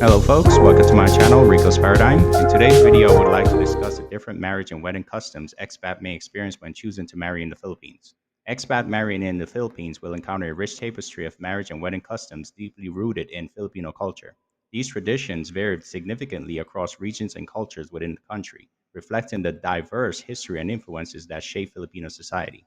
Hello folks, welcome to my channel, Rico's Paradigm. In today's video, I would like to discuss the different marriage and wedding customs expat may experience when choosing to marry in the Philippines. Expat marrying in the Philippines will encounter a rich tapestry of marriage and wedding customs deeply rooted in Filipino culture. These traditions vary significantly across regions and cultures within the country, reflecting the diverse history and influences that shape Filipino society.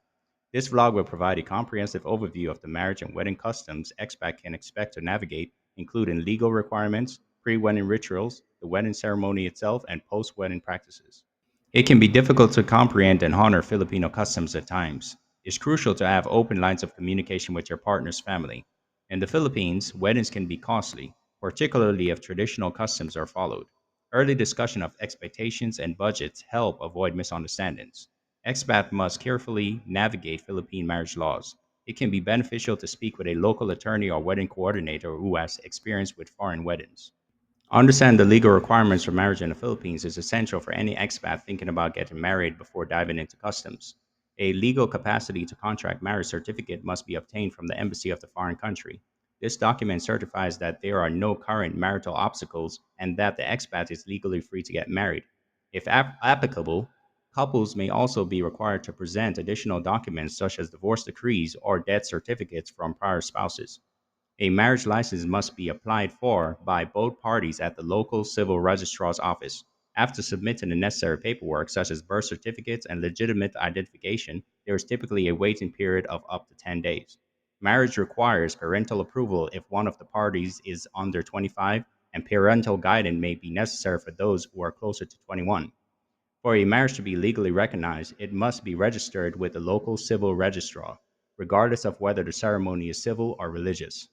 This vlog will provide a comprehensive overview of the marriage and wedding customs expat can expect to navigate, including legal requirements, pre-wedding rituals, the wedding ceremony itself, and post-wedding practices. It can be difficult to comprehend and honor Filipino customs at times. It's crucial to have open lines of communication with your partner's family. In the Philippines, weddings can be costly, particularly if traditional customs are followed. Early discussion of expectations and budgets help avoid misunderstandings. Expat must carefully navigate Philippine marriage laws. It can be beneficial to speak with a local attorney or wedding coordinator who has experience with foreign weddings. Understand the legal requirements for marriage in the Philippines is essential for any expat thinking about getting married before diving into customs. A legal capacity to contract marriage certificate must be obtained from the embassy of the foreign country. This document certifies that there are no current marital obstacles and that the expat is legally free to get married. If applicable, couples may also be required to present additional documents such as divorce decrees or death certificates from prior spouses. A marriage license must be applied for by both parties at the local civil registrar's office. After submitting the necessary paperwork, such as birth certificates and legitimate identification, there is typically a waiting period of up to 10 days. Marriage requires parental approval if one of the parties is under 25, and parental guidance may be necessary for those who are closer to 21. For a marriage to be legally recognized, it must be registered with the local civil registrar, regardless of whether the ceremony is civil or religious.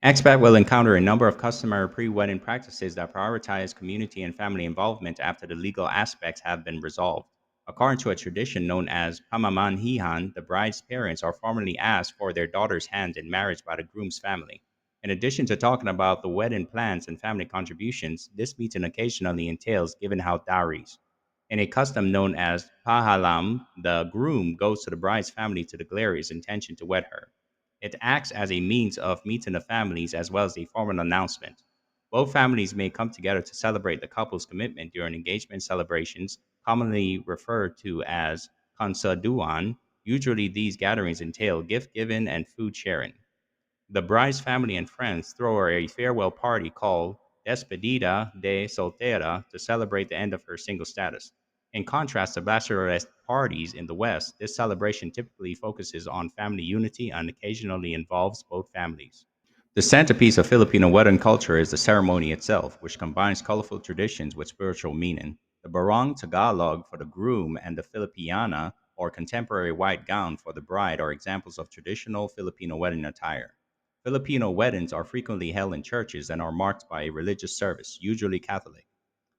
Expat will encounter a number of customary pre-wedding practices that prioritize community and family involvement after the legal aspects have been resolved. According to a tradition known as pamamanhihan, the bride's parents are formally asked for their daughter's hand in marriage by the groom's family. In addition to talking about the wedding plans and family contributions, this meeting occasionally entails giving out dowries. In a custom known as pahalam, the groom goes to the bride's family to declare his intention to wed her. It acts as a means of meeting the families as well as a formal announcement. Both families may come together to celebrate the couple's commitment during engagement celebrations, commonly referred to as konsaduan. Usually, these gatherings entail gift giving and food sharing. The bride's family and friends throw her a farewell party called Despedida de Soltera to celebrate the end of her single status. In contrast to bachelorette parties in the West, this celebration typically focuses on family unity and occasionally involves both families. The centerpiece of Filipino wedding culture is the ceremony itself, which combines colorful traditions with spiritual meaning. The barong Tagalog for the groom and the Filipiana, or contemporary white gown for the bride, are examples of traditional Filipino wedding attire. Filipino weddings are frequently held in churches and are marked by a religious service, usually Catholic.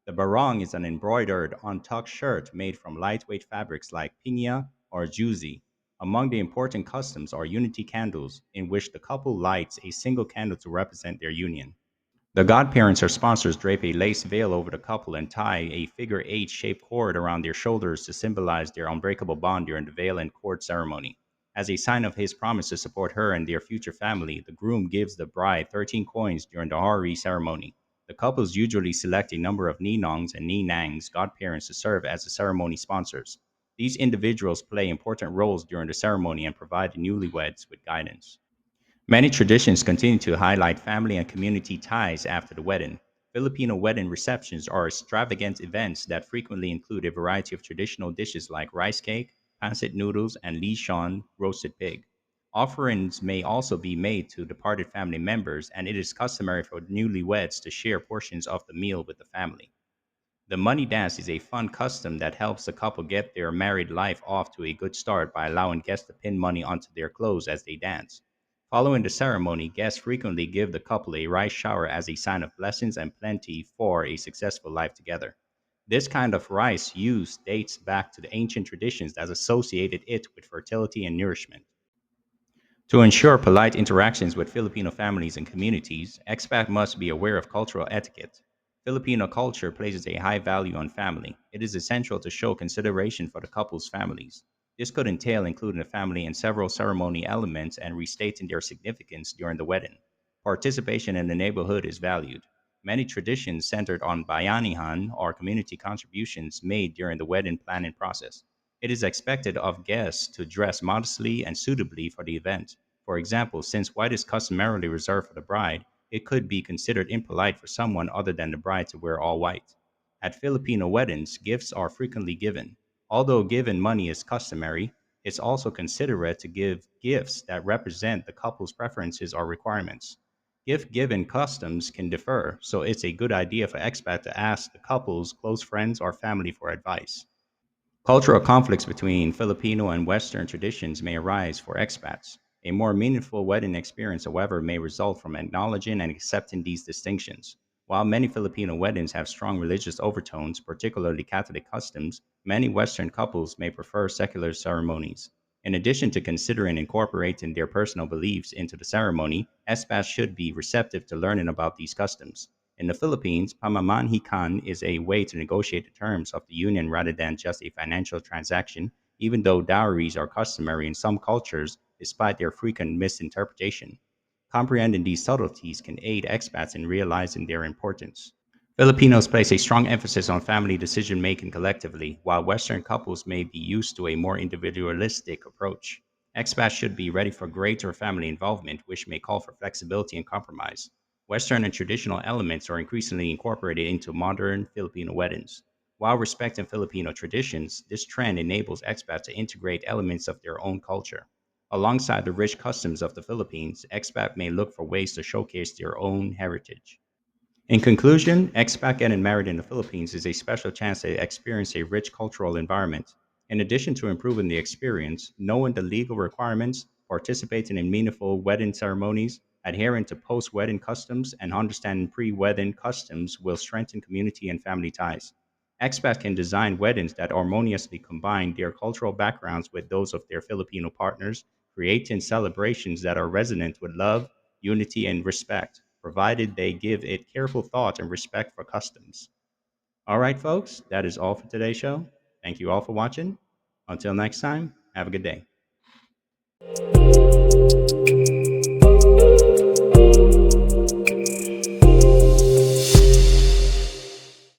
The barong is an embroidered, untucked shirt made from lightweight fabrics like piña or juzi. Among the important customs are unity candles, in which the couple lights a single candle to represent their union. The godparents or sponsors drape a lace veil over the couple and tie a figure eight shaped cord around their shoulders to symbolize their unbreakable bond during the veil and cord ceremony. As a sign of his promise to support her and their future family, the groom gives the bride 13 coins during the Arrhae ceremony. The couples usually select a number of ninongs and ninangs, godparents, to serve as the ceremony sponsors. These individuals play important roles during the ceremony and provide the newlyweds with guidance. Many traditions continue to highlight family and community ties after the wedding. Filipino wedding receptions are extravagant events that frequently include a variety of traditional dishes like rice cake, pancit noodles, and lechon roasted pig. Offerings may also be made to departed family members, and it is customary for newlyweds to share portions of the meal with the family. The money dance is a fun custom that helps the couple get their married life off to a good start by allowing guests to pin money onto their clothes as they dance. Following the ceremony, guests frequently give the couple a rice shower as a sign of blessings and plenty for a successful life together. This kind of rice use dates back to the ancient traditions that associated it with fertility and nourishment. To ensure polite interactions with Filipino families and communities, expat must be aware of cultural etiquette. Filipino culture places a high value on family. It is essential to show consideration for the couple's families. This could entail including the family in several ceremony elements and restating their significance during the wedding. Participation in the neighborhood is valued. Many traditions centered on bayanihan or community contributions made during the wedding planning process. It is expected of guests to dress modestly and suitably for the event. For example, since white is customarily reserved for the bride, it could be considered impolite for someone other than the bride to wear all white. At Filipino weddings, gifts are frequently given. Although giving money is customary, it's also considerate to give gifts that represent the couple's preferences or requirements. Gift giving customs can differ, so it's a good idea for expat to ask the couple's close friends or family for advice. Cultural conflicts between Filipino and Western traditions may arise for expats. A more meaningful wedding experience, however, may result from acknowledging and accepting these distinctions. While many Filipino weddings have strong religious overtones, particularly Catholic customs, many Western couples may prefer secular ceremonies. In addition to considering incorporating their personal beliefs into the ceremony, expats should be receptive to learning about these customs. In the Philippines, pamamanhikan is a way to negotiate the terms of the union rather than just a financial transaction, even though dowries are customary in some cultures despite their frequent misinterpretation. Comprehending these subtleties can aid expats in realizing their importance. Filipinos place a strong emphasis on family decision making collectively, while Western couples may be used to a more individualistic approach. Expats should be ready for greater family involvement, which may call for flexibility and compromise. Western and traditional elements are increasingly incorporated into modern Filipino weddings. While respecting Filipino traditions, this trend enables expats to integrate elements of their own culture. Alongside the rich customs of the Philippines, expats may look for ways to showcase their own heritage. In conclusion, expat getting married in the Philippines is a special chance to experience a rich cultural environment. In addition to improving the experience, knowing the legal requirements, participating in meaningful wedding ceremonies, adhering to post wedding customs, and understanding pre wedding customs will strengthen community and family ties. Expats can design weddings that harmoniously combine their cultural backgrounds with those of their Filipino partners, creating celebrations that are resonant with love, unity, and respect, provided they give it careful thought and respect for customs. All right, folks, that is all for today's show. Thank you all for watching. Until next time, have a good day.